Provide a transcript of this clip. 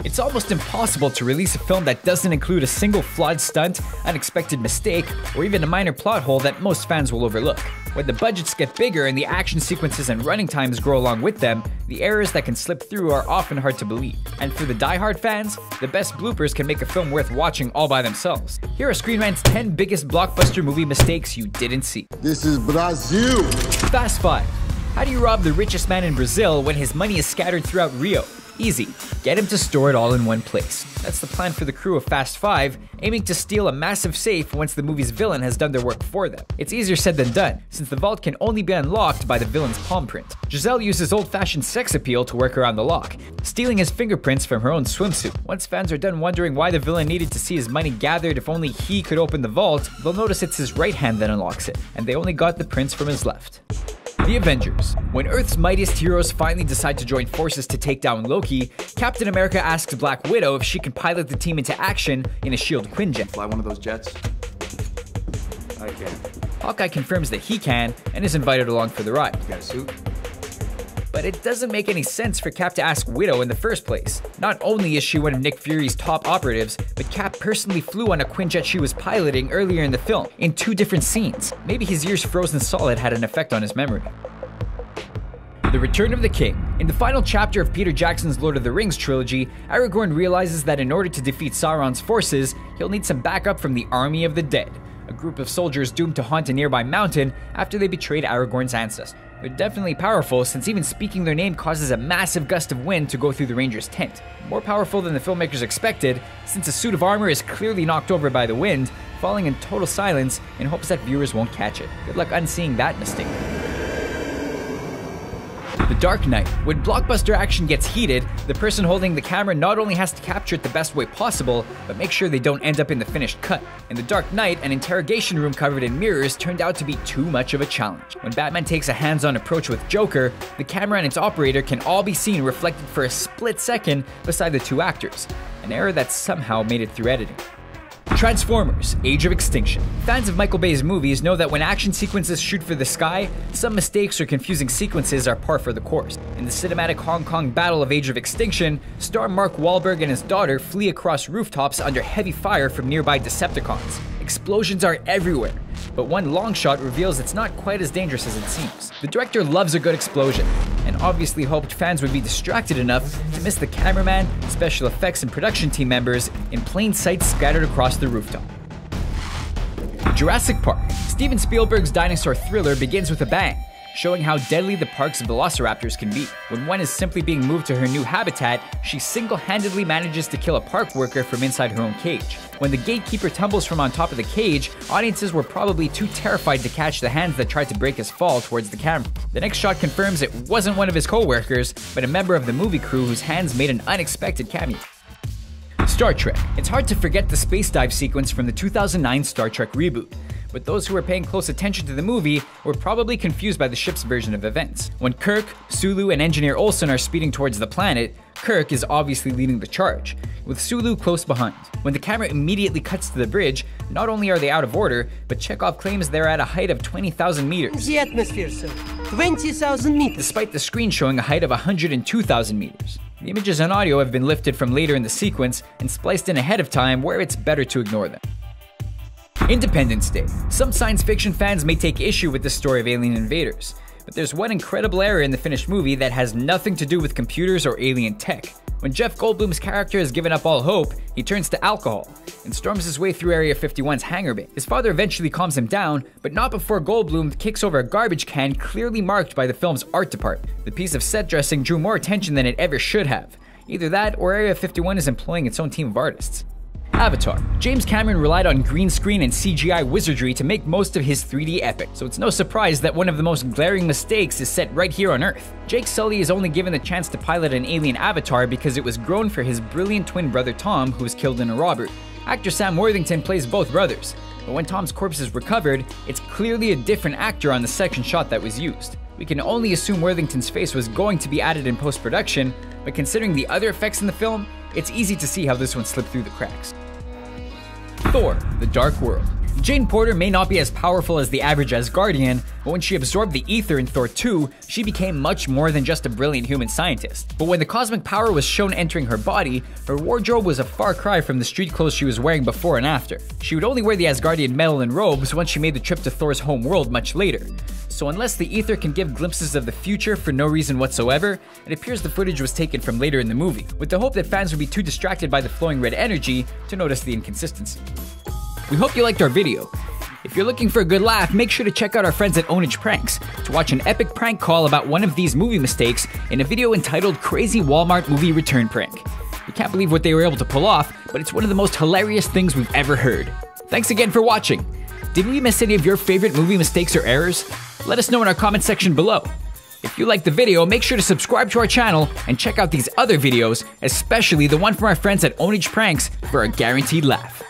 It's almost impossible to release a film that doesn't include a single flawed stunt, unexpected mistake, or even a minor plot hole that most fans will overlook. When the budgets get bigger and the action sequences and running times grow along with them, the errors that can slip through are often hard to believe. And for the die-hard fans, the best bloopers can make a film worth watching all by themselves. Here are ScreenRant's 10 biggest blockbuster movie mistakes you didn't see. This is Brazil! Fast 5. How do you rob the richest man in Brazil when his money is scattered throughout Rio? Easy. Get him to store it all in one place. That's the plan for the crew of Fast 5, aiming to steal a massive safe once the movie's villain has done their work for them. It's easier said than done, since the vault can only be unlocked by the villain's palm print. Giselle uses old-fashioned sex appeal to work around the lock, stealing his fingerprints from her own swimsuit. Once fans are done wondering why the villain needed to see his money gathered if only he could open the vault, they'll notice it's his right hand that unlocks it, and they only got the prints from his left. The Avengers. When Earth's mightiest heroes finally decide to join forces to take down Loki, Captain America asks Black Widow if she can pilot the team into action in a S.H.I.E.L.D. Quinjet. Fly one of those jets? I can. Hawkeye confirms that he can and is invited along for the ride. You got a suit? But it doesn't make any sense for Cap to ask Widow in the first place. Not only is she one of Nick Fury's top operatives, but Cap personally flew on a Quinjet she was piloting earlier in the film, in 2 different scenes. Maybe his ears frozen solid had an effect on his memory. The Return of the King. In the final chapter of Peter Jackson's Lord of the Rings trilogy, Aragorn realizes that in order to defeat Sauron's forces, he'll need some backup from the Army of the Dead, a group of soldiers doomed to haunt a nearby mountain after they betrayed Aragorn's ancestors. They're definitely powerful, since even speaking their name causes a massive gust of wind to go through the ranger's tent. More powerful than the filmmakers expected, since a suit of armor is clearly knocked over by the wind, falling in total silence in hopes that viewers won't catch it. Good luck unseeing that mistake. The Dark Knight. When blockbuster action gets heated, the person holding the camera not only has to capture it the best way possible, but make sure they don't end up in the finished cut. In The Dark Knight, an interrogation room covered in mirrors turned out to be too much of a challenge. When Batman takes a hands-on approach with Joker, the camera and its operator can all be seen reflected for a split second beside the 2 actors, an error that somehow made it through editing. Transformers: Age of Extinction. Fans of Michael Bay's movies know that when action sequences shoot for the sky, some mistakes or confusing sequences are par for the course. In the cinematic Hong Kong battle of Age of Extinction, star Mark Wahlberg and his daughter flee across rooftops under heavy fire from nearby Decepticons. Explosions are everywhere, but one long shot reveals it's not quite as dangerous as it seems. The director loves a good explosion, and obviously hoped fans would be distracted enough to miss the cameraman, special effects, and production team members in plain sight scattered across the rooftop. Jurassic Park. Steven Spielberg's dinosaur thriller begins with a bang, showing how deadly the park's velociraptors can be. When one is simply being moved to her new habitat, she single-handedly manages to kill a park worker from inside her own cage. When the gatekeeper tumbles from on top of the cage, audiences were probably too terrified to catch the hands that tried to break his fall towards the camera. The next shot confirms it wasn't one of his co-workers, but a member of the movie crew whose hands made an unexpected cameo. Star Trek. It's hard to forget the space dive sequence from the 2009 Star Trek reboot, but those who were paying close attention to the movie were probably confused by the ship's version of events. When Kirk, Sulu, and Engineer Olsen are speeding towards the planet, Kirk is obviously leading the charge, with Sulu close behind. When the camera immediately cuts to the bridge, not only are they out of order, but Chekhov claims they're at a height of 20,000 meters. The atmosphere, sir. 20,000 meters. Despite the screen showing a height of 102,000 meters. The images and audio have been lifted from later in the sequence and spliced in ahead of time where it's better to ignore them. Independence Day. Some science fiction fans may take issue with the story of alien invaders, but there's one incredible error in the finished movie that has nothing to do with computers or alien tech. When Jeff Goldblum's character has given up all hope, he turns to alcohol and storms his way through Area 51's hangar bay. His father eventually calms him down, but not before Goldblum kicks over a garbage can clearly marked by the film's art department. The piece of set dressing drew more attention than it ever should have. Either that, or Area 51 is employing its own team of artists. Avatar. James Cameron relied on green screen and CGI wizardry to make most of his 3D epic, so it's no surprise that one of the most glaring mistakes is set right here on Earth. Jake Sully is only given the chance to pilot an alien avatar because it was grown for his brilliant twin brother Tom, who was killed in a robbery. Actor Sam Worthington plays both brothers, but when Tom's corpse is recovered, it's clearly a different actor on the second shot that was used. We can only assume Worthington's face was going to be added in post-production, but considering the other effects in the film, it's easy to see how this one slipped through the cracks. Thor: The Dark World. Jane Porter may not be as powerful as the average Asgardian, but when she absorbed the ether in Thor 2, she became much more than just a brilliant human scientist. But when the cosmic power was shown entering her body, her wardrobe was a far cry from the street clothes she was wearing before and after. She would only wear the Asgardian metal and robes once she made the trip to Thor's home world much later. So unless the ether can give glimpses of the future for no reason whatsoever, it appears the footage was taken from later in the movie, with the hope that fans would be too distracted by the flowing red energy to notice the inconsistency. We hope you liked our video. If you're looking for a good laugh, make sure to check out our friends at Ownage Pranks to watch an epic prank call about one of these movie mistakes in a video entitled Crazy Walmart Movie Return Prank. We can't believe what they were able to pull off, but it's one of the most hilarious things we've ever heard. Thanks again for watching. Did we miss any of your favorite movie mistakes or errors? Let us know in our comment section below. If you liked the video, make sure to subscribe to our channel and check out these other videos, especially the one from our friends at Ownage Pranks for a guaranteed laugh.